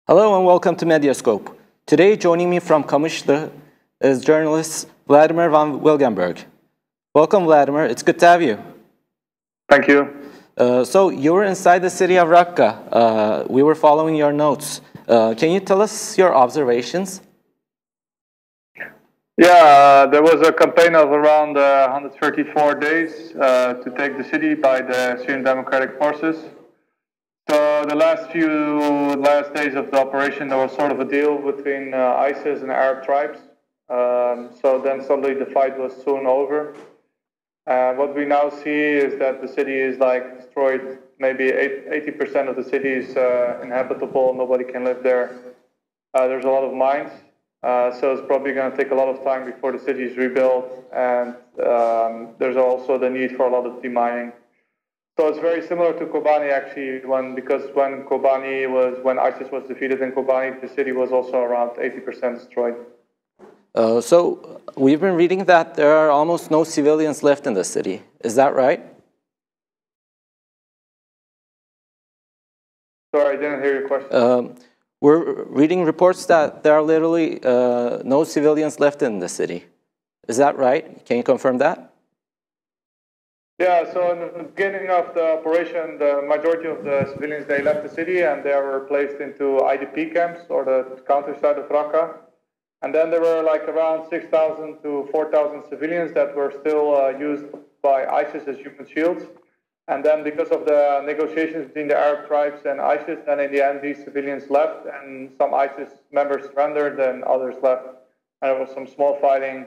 Hello and welcome to Mediascope. Today joining me from kalmış is journalist Wladimir Van Wilgenburg. Welcome, Wladimir. It's good to have you. Thank you. So you were inside the city of Raqqa. We were following your notes. Can you tell us your observations? Yeah, there was a campaign of around 134 days to take the city by the Syrian Democratic Forces. So the last days of the operation, there was sort of a deal between ISIS and Arab tribes. So then suddenly the fight was soon over. What we now see is that the city is like destroyed. Maybe 80% of the city is inhabitable. Nobody can live there. There's a lot of mines. So it's probably going to take a lot of time before the city is rebuilt. And there's also the need for a lot of demining. So it's very similar to Kobani actually, because when ISIS was defeated in Kobani, the city was also around 80% destroyed. So we've been reading that there are almost no civilians left in the city. Is that right? Sorry, I didn't hear your question. We're reading reports that there are literally no civilians left in the city. Is that right? Can you confirm that? Yeah, so in the beginning of the operation, the majority of the civilians, they left the city and they were placed into IDP camps or the countryside of Raqqa. And then there were like around 6,000 to 4,000 civilians that were still used by ISIS as human shields. And then because of the negotiations between the Arab tribes and ISIS, then in the end these civilians left and some ISIS members surrendered and others left. And there was some small fighting.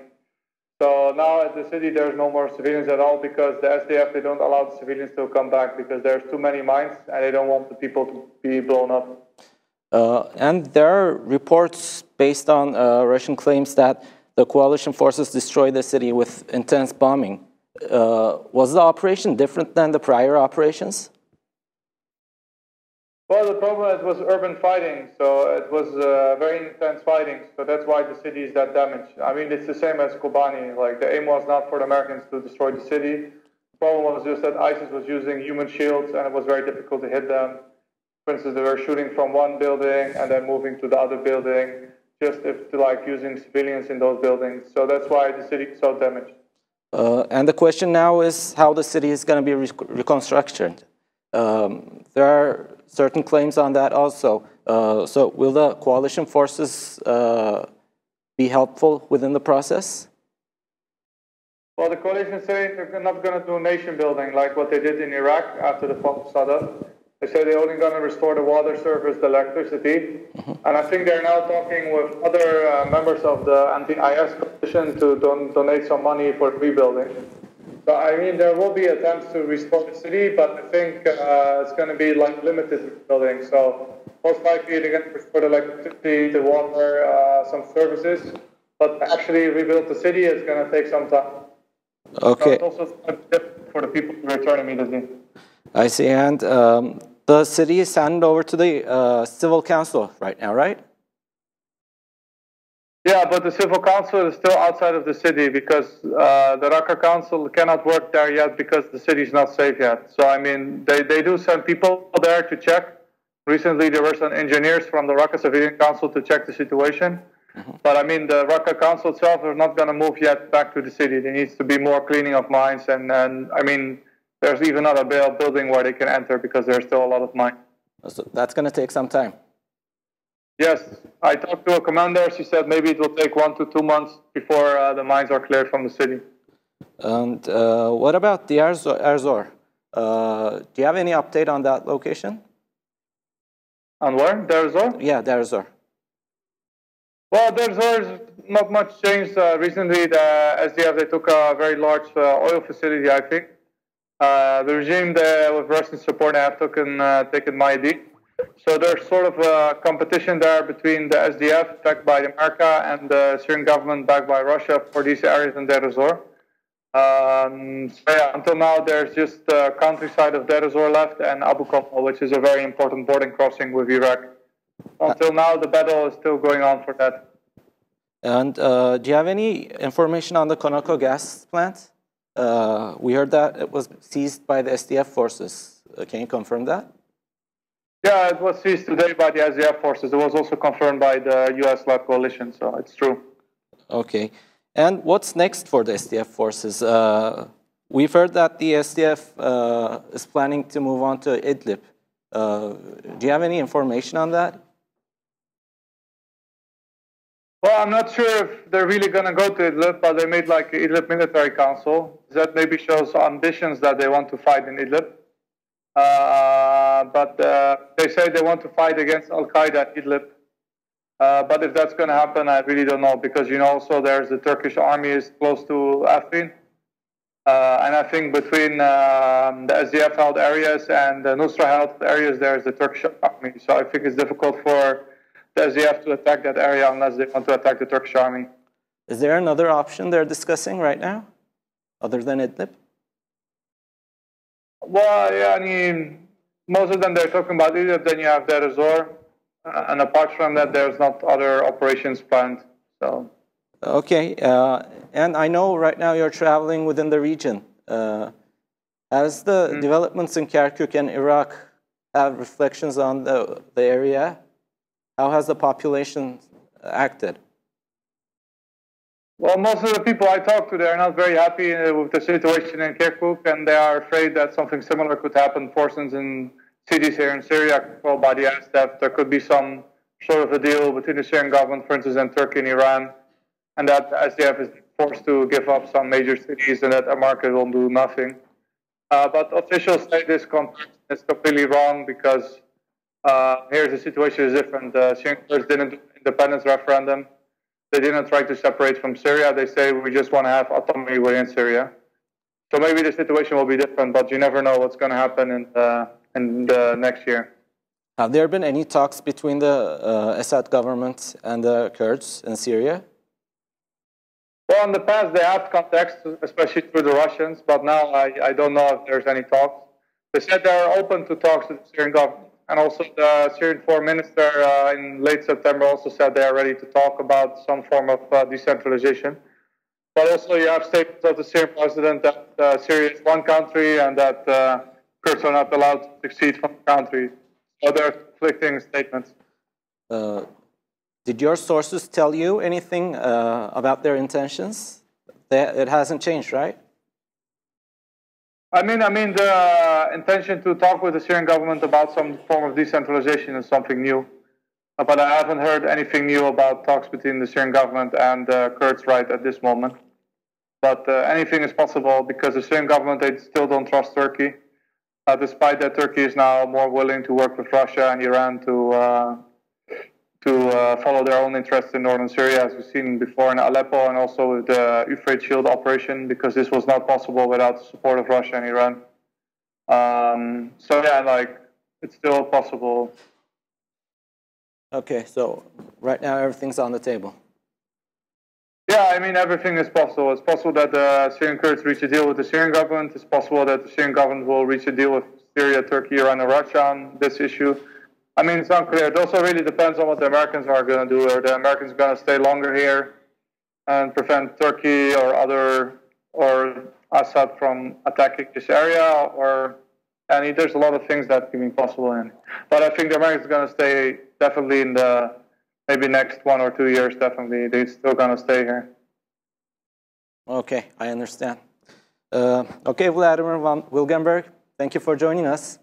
So now at the city there's no more civilians at all because the SDF, they don't allow the civilians to come back because there's too many mines and they don't want the people to be blown up. And there are reports based on Russian claims that the coalition forces destroyed the city with intense bombing. Was the operation different than the prior operations? Well, the problem is it was urban fighting, so it was very intense fighting, so that's why the city is that damaged. I mean, it's the same as Kobani. Like, the aim was not for the Americans to destroy the city. The problem was just that ISIS was using human shields, and it was very difficult to hit them. For instance, they were shooting from one building and then moving to the other building, just using civilians in those buildings. So that's why the city is so damaged. And the question now is how the city is going to be reconstructed. There are certain claims on that also. So will the coalition forces be helpful within the process? Well, the coalition is saying they're not going to do nation building like what they did in Iraq after the fall of Sağda. They say they're only going to restore the water service, the electricity. And I think they're now talking with other members of the anti-IS coalition to donate some money for rebuilding. So, I mean, there will be attempts to restore the city, but I think it's going to be like limited rebuilding. So most likely they're going to restore the electricity, the water, some services. But actually rebuild the city is going to take some time. Okay. So it's also difficult for the people to return immediately. I see. And the city is handed over to the civil council right now, right? Yeah, but the civil council is still outside of the city because the Raqqa council cannot work there yet because the city is not safe yet. So, I mean, they do send people there to check. Recently, there were some engineers from the Raqqa Civilian Council to check the situation. But, I mean, the Raqqa council itself is not going to move yet back to the city. There needs to be more cleaning of mines. And I mean, there's even not a building where they can enter because there's still a lot of mines. So that's going to take some time. Yes, I talked to a commander. She said maybe it will take 1 to 2 months before the mines are cleared from the city. And what about the Erzur? Do you have any update on that location? On where? Deir ez-Zor? Yeah, Deir ez-Zor. Well, Deir ez-Zor is not much changed. Recently, the SDF, they took a very large oil facility, I think. The regime there with Russian support have taken Mayadi. So there's sort of a competition there between the SDF, backed by America, and the Syrian government, backed by Russia, for these areas in Deir ez-Zor. So yeah, until now, there's just the countryside of Deir ez-Zor left and Abu Kamal, which is a very important border crossing with Iraq. Until now, the battle is still going on for that. And do you have any information on the Conoco gas plant? We heard that it was seized by the SDF forces. Can you confirm that? Yeah, it was seized today by the SDF forces. It was also confirmed by the US-led coalition, so it's true. Okay. And what's next for the SDF forces? We've heard that the SDF is planning to move on to Idlib. Do you have any information on that? Well, I'm not sure if they're really going to go to Idlib, but they made like an Idlib military council. That maybe shows ambitions that they want to fight in Idlib. But they say they want to fight against Al-Qaeda at Idlib. But if that's going to happen, I really don't know, because, you know, also there's the Turkish army is close to Afrin. And I think between the SDF-held areas and the Nusra-held areas, there's the Turkish army. So I think it's difficult for the SDF to attack that area unless they want to attack the Turkish army. Is there another option they're discussing right now, other than Idlib? Well, yeah, I mean, most of them, they're talking about Idlib, then you have Deir ez-Zor. And apart from that, there's not other operations planned. So. Okay, and I know right now you're traveling within the region. Has the developments in Kirkuk and Iraq have reflections on the area? How has the population acted? Well, most of the people I talk to, they are not very happy with the situation in Kirkuk, and they are afraid that something similar could happen. Forces in cities here in Syria controlled by the SDF. There could be some sort of a deal between the Syrian government, for instance, and Turkey and Iran, and that the SDF is forced to give up some major cities, and that America will do nothing. But officials say this is completely wrong, because here the situation is different. The Syrian Kurds didn't do an independence referendum. They didn't try to separate from Syria. They say we just want to have autonomy within Syria. So maybe the situation will be different, but you never know what's going to happen in the next year. Have there been any talks between the Assad government and the Kurds in Syria? Well, in the past they had contacts, especially through the Russians, but now I don't know if there's any talks. They said they are open to talks with the Syrian government. And also the Syrian foreign minister in late September also said they are ready to talk about some form of decentralization. But also you have statements of the Syrian president that Syria is one country and that Kurds are not allowed to succeed from the country. So there are conflicting statements. Did your sources tell you anything about their intentions? It hasn't changed, right? I mean, the intention to talk with the Syrian government about some form of decentralization is something new. But I haven't heard anything new about talks between the Syrian government and the Kurds right at this moment. But anything is possible, because the Syrian government, they still don't trust Turkey. Despite that, Turkey is now more willing to work with Russia and Iran to follow their own interests in northern Syria, as we've seen before in Aleppo, and also with the Euphrates Shield operation, because this was not possible without the support of Russia and Iran. So yeah, like, it's still possible. Okay, so right now everything's on the table. Yeah, I mean, everything is possible. It's possible that the Syrian Kurds reach a deal with the Syrian government. It's possible that the Syrian government will reach a deal with Syria, Turkey, Iran, and Russia on this issue. I mean, it's unclear. It also really depends on what the Americans are going to do. Are the Americans going to stay longer here and prevent Turkey or Assad from attacking this area? And there's a lot of things that can be possible in. But I think the Americans are going to stay definitely in the maybe next 1 or 2 years. Definitely, they're still going to stay here. Okay, I understand. Okay, Wladimir Van Wilgenburg, thank you for joining us.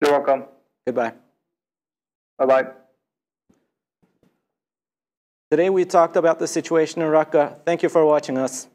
You're welcome. Goodbye. Bye-bye. Today we talked about the situation in Raqqa. Thank you for watching us.